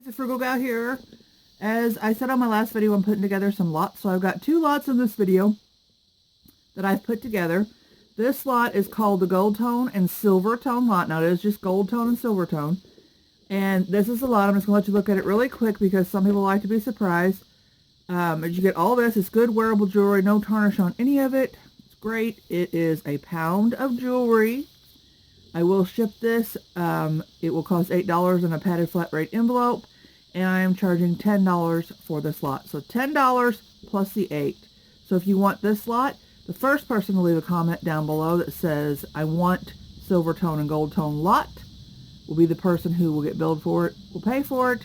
It's Frugal Gal here. As I said on my last video, I'm putting together some lots. So I've got 2 lots in this video that I've put together. This lot is called the Gold Tone and Silver Tone lot. Now it is just Gold Tone and Silver Tone. And this is the lot. I'm just going to let you look at it really quick because some people like to be surprised. As you get all this, it's good wearable jewelry, no tarnish on any of it. It's great. It is a pound of jewelry. I will ship this. It will cost $8 in a padded flat rate envelope. And I am charging $10 for this lot. So $10 plus the $8. So if you want this lot, the first person to leave a comment down below that says, I want Silver Tone and Gold Tone lot, will be the person who will get billed for it, will pay for it,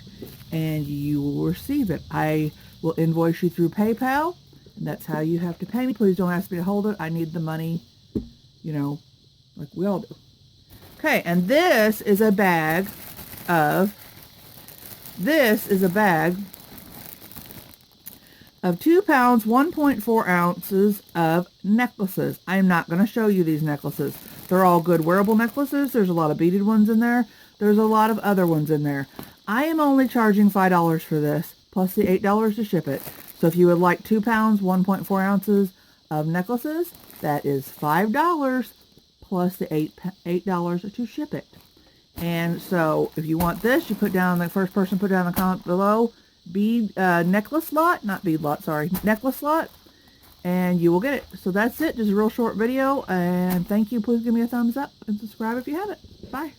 and you will receive it. I will invoice you through PayPal, and that's how you have to pay me. Please don't ask me to hold it. I need the money, you know, like we all do. Okay, and this is a bag of 2 pounds, 1.4 ounces of necklaces. I'm not going to show you these necklaces. They're all good wearable necklaces. There's a lot of beaded ones in there. There's a lot of other ones in there. I am only charging $5 for this, plus the $8 to ship it. So if you would like 2 pounds, 1.4 ounces of necklaces, that is $5 plus the $8 to ship it. And so if you want this, you put down, the first person put down the comment below, necklace lot, not bead lot, sorry, necklace lot, and you will get it. So that's it, just a real short video, and thank you. Please give me a thumbs up and subscribe if you haven't. Bye.